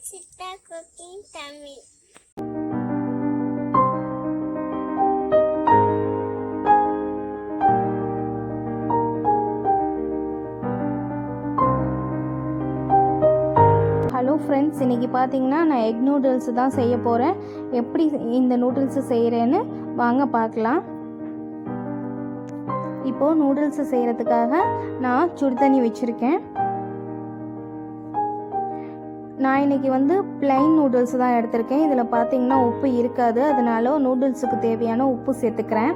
Siddha cooking Tamil. Hello friends, இன்றைக்கி பார்த்தீங்கன்னா நான் எக் நூடுல்ஸ் தான் செய்ய போகிறேன். எப்படி இந்த நூடுல்ஸு செய்கிறேன்னு வாங்க பார்க்கலாம். இப்போது நூடுல்ஸு செய்கிறதுக்காக நான் சுடு தண்ணி வச்சுருக்கேன். நான் இன்றைக்கி பிளைன் நூடுல்ஸ் தான் எடுத்திருக்கேன். இதில் பார்த்தீங்கன்னா உப்பு இருக்காது, அதனால நூடுல்ஸுக்கு தேவையான உப்பு சேர்த்துக்கிறேன்.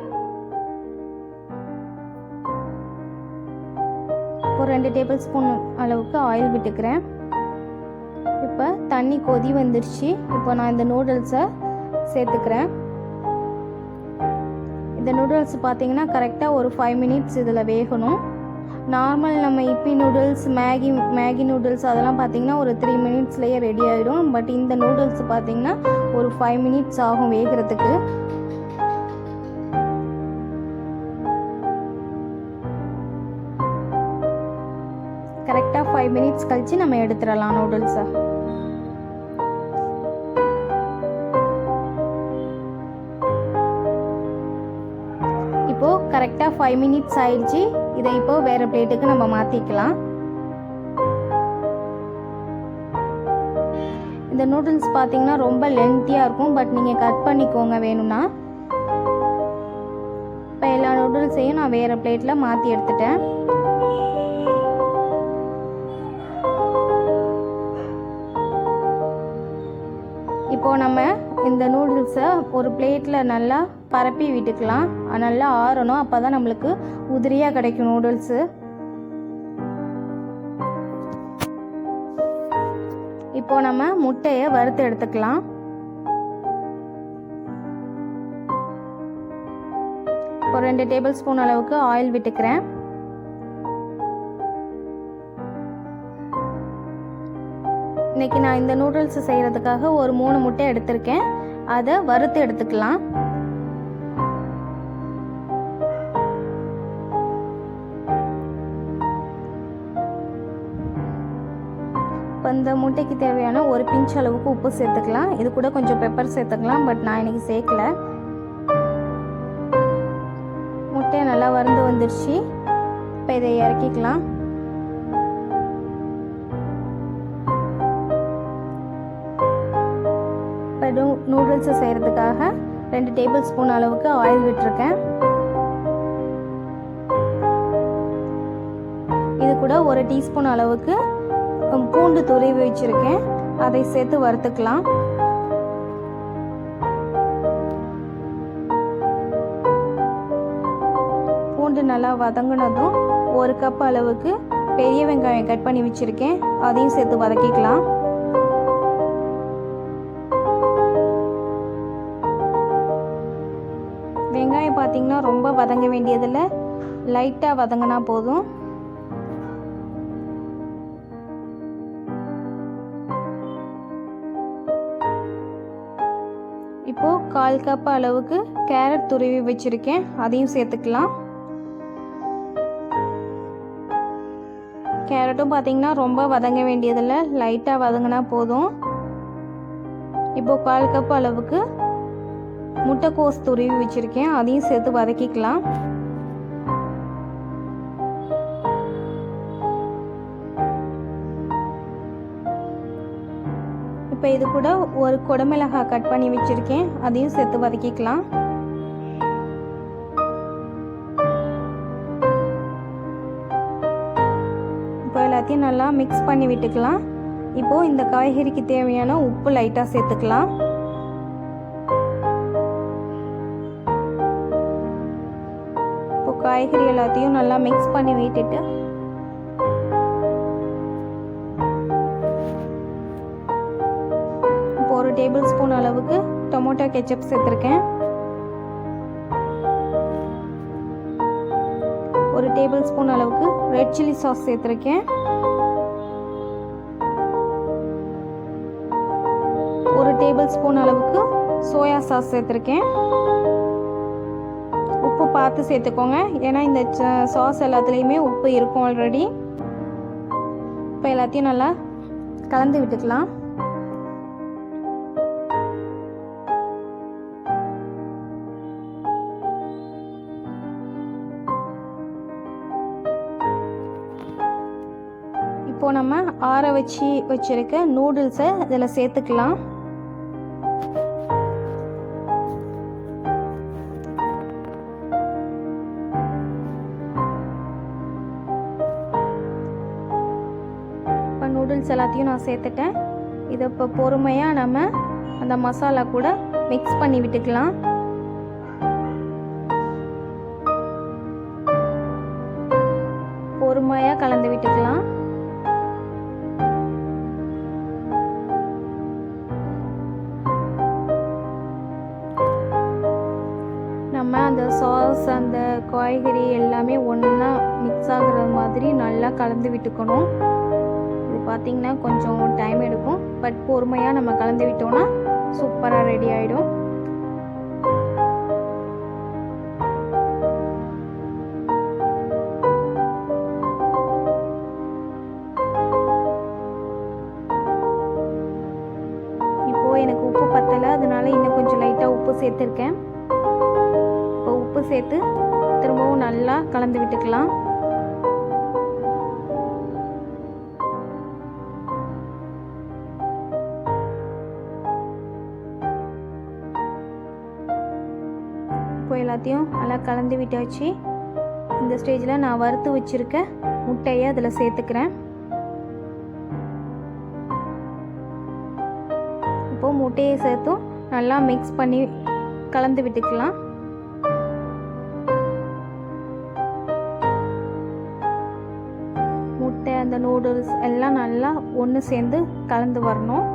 ஒரு 2 டேபிள் ஸ்பூன் அளவுக்கு ஆயில் விட்டுக்கிறேன். இப்போ தண்ணி கொதி வந்துடுச்சு. இப்போ நான் இந்த நூடுல்ஸை சேர்த்துக்கிறேன். இந்த நூடுல்ஸ் பார்த்தீங்கன்னா கரெக்டாக ஒரு 5 மினிட்ஸ் இதில் வேகணும். நார்மல் நம்ம இப்பி நூடுல்ஸ், மேகி நூடுல்ஸ் அதெல்லாம் பார்த்தீங்கன்னா ஒரு 3 மினிட்ஸ்லேயே ரெடி ஆகிடும். பட் இந்த நூடுல்ஸ் பார்த்தீங்கன்னா ஒரு 5 மினிட்ஸ் ஆகும் வேகிறதுக்கு. கரெக்டாக 5 மினிட்ஸ் கழித்து நம்ம எடுத்துடலாம் நூடுல்ஸை. இப்போது கரெக்டாக 5 மினிட்ஸ் ஆயிடுச்சு. இதை இப்போது வேறு பிளேட்டுக்கு நம்ம மாற்றிக்கலாம். இந்த நூடுல்ஸ் பார்த்தீங்கன்னா ரொம்ப லென்த்தியாக இருக்கும், பட் நீங்கள் கட் பண்ணிக்கோங்க வேணும்னா. இப்போ எல்லா நூடுல்ஸையும் நான் வேறு பிளேட்டில் மாற்றி எடுத்துட்டேன். இப்போது நம்ம இந்த நூடுல்ஸை ஒரு பிளேட்டில் நல்லா பரப்பி விட்டுக்கலாம். நல்லா ஆறணும், அப்போ தான் நம்மளுக்கு உதிரியாக கிடைக்கும் நூடுல்ஸு. இப்போது நம்ம முட்டையை வறுத்து எடுத்துக்கலாம். ஒரு 2 டேபிள் ஸ்பூன் அளவுக்கு ஆயில் விட்டுக்கிறேன். இன்றைக்கி நான் இந்த நூடுல்ஸ் செய்கிறதுக்காக ஒரு 3 முட்டை எடுத்திருக்கேன். அதை வறுத்து எடுத்துக்கலாம். இப்போ இந்த முட்டைக்கு தேவையான ஒரு பிஞ்ச் அளவுக்கு உப்பு சேர்த்துக்கலாம். இது கூட கொஞ்சம் பெப்பர் சேர்த்துக்கலாம், பட் நான் இன்றைக்கி சேர்க்கல. முட்டையை நல்லா வறுந்து வந்துடுச்சு. இப்போ இதை இறக்கிக்கலாம். நூடுல்ஸை செய்கிறதுக்காக 2 டேபிள் ஸ்பூன் அளவுக்கு ஆயில் விட்டுருக்கேன். இது கூட ஒரு டீஸ்பூன் அளவுக்கு பூண்டு துருவி வச்சுருக்கேன். அதை சேர்த்து வறுத்துக்கலாம். பூண்டு நல்லா வதங்கினதும் 1 கப் அளவுக்கு பெரிய வெங்காயம் கட் பண்ணி வச்சுருக்கேன். அதையும் சேர்த்து வதக்கிக்கலாம். வெங்காயம் பார்த்தீங்கன்னா ரொம்ப வதங்க வேண்டியதில்லை, லைட்டாக வதங்கினா போதும். இப்போது 1/4 கப் அளவுக்கு கேரட் துருவி வச்சுருக்கேன். அதையும் சேர்த்துக்கலாம். கேரட்டும் பார்த்தீங்கன்னா ரொம்ப வதங்க வேண்டியதில்லை, லைட்டாக வதங்கினா போதும். இப்போது 1/4 கப் அளவுக்கு முட்டைக்கோஸ் துருவி வச்சுருக்கேன். அதையும் சேர்த்து வதக்கிக்கலாம். இப்போ இது கூட ஒரு குடமிளகாய் கட் பண்ணி வச்சுருக்கேன். அதையும் சேர்த்து வதக்கிக்கலாம். இப்போ எல்லாத்தையும் நல்லா மிக்ஸ் பண்ணி விட்டுக்கலாம். இப்போது இந்த காய்கறிக்கு தேவையான உப்பு லைட்டாக சேர்த்துக்கலாம். காய்கறி எல்லாத்தையும் நல்லா மிக்ஸ் பண்ணி விட்டுட்டு இப்போ ஒரு டேபிள் ஸ்பூன் அளவுக்கு டொமேட்டோ கெச்சப் சேர்த்துருக்கேன். ஒரு டேபிள் ஸ்பூன் அளவுக்கு ரெட் சில்லி சாஸ் சேர்த்துருக்கேன். ஒரு டேபிள் ஸ்பூன் அளவுக்கு சோயா சாஸ் சேர்த்துருக்கேன். உப்பு பார்த்து சேர்த்துக்கோங்க, ஏன்னா இந்த சாஸ் எல்லாத்துலேயுமே உப்பு இருக்கும் ஆல்ரெடி. இப்போ எல்லாத்தையும் நல்லா கலந்து விட்டுக்கலாம். இப்போது நம்ம ஆற வச்சுருக்க நூடுல்ஸை இதில் சேர்த்துக்கலாம். இப்போ நூடுல்ஸ் எல்லாத்தையும் நான் சேர்த்துட்டேன். இதை இப்போ பொறுமையாக நம்ம அந்த மசாலா கூட மிக்ஸ் பண்ணி விட்டுக்கலாம். பொறுமையாக கலந்து விட்டுக்கலாம். நம்ம அந்த சாஸ் அந்த காய்கறி எல்லாமே ஒன்றா மிக்ஸ் ஆகுற மாதிரி நல்லா கலந்து விட்டுக்கணும். இது பார்த்திங்கன்னா கொஞ்சம் டைம் எடுக்கும், பட் பொறுமையாக நம்ம கலந்து விட்டோம்னா சூப்பராக ரெடி ஆகிடும். எனக்கு உப்பு பத்தலை, அதனால இன்னும் கொஞ்சம் லைட்டாக உப்பு சேர்த்துருக்கேன். இப்போ உப்பு சேர்த்து திரும்பவும் நல்லா கலந்து விட்டுக்கலாம். இப்போ எல்லாத்தையும் நல்லா கலந்து விட்டாச்சு. இந்த ஸ்டேஜில் நான் வறுத்து வச்சுருக்க முட்டையை அதில் சேர்த்துக்கிறேன். இப்போது முட்டையை சேர்த்தும் நல்லா மிக்ஸ் பண்ணி கலந்து விட்டுக்கலாம். முட்டை அந்த நூடுல்ஸ் எல்லாம் நல்லா ஒன்று சேர்ந்து கலந்து வரணும்.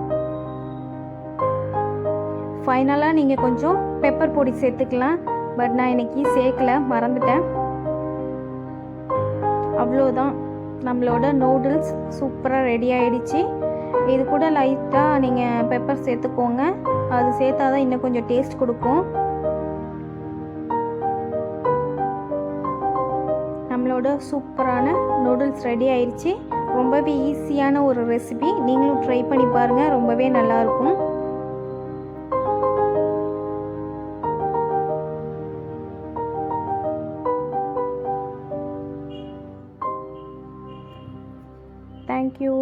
ஃபைனலாக நீங்கள் கொஞ்சம் பெப்பர் பொடி சேர்த்துக்கலாம், பட் நான் இன்னைக்கு சேர்க்கல, மறந்துட்டேன். அவ்வளோதான், நம்மளோட நூடுல்ஸ் சூப்பராக ரெடி ஆகிடுச்சு. இது கூட லைட்டாக நீங்கள் பெப்பர் சேர்த்துக்கோங்க, அது சேர்த்தா தான் இன்னும் கொஞ்சம் டேஸ்ட் கொடுக்கும். நம்மளோட சூப்பரான நூடுல்ஸ் ரெடி ஆயிடுச்சு. ரொம்பவே ஈஸியான ஒரு ரெசிபி, நீங்களும் ட்ரை பண்ணி பாருங்கள், ரொம்பவே நல்லாயிருக்கும். Thank you.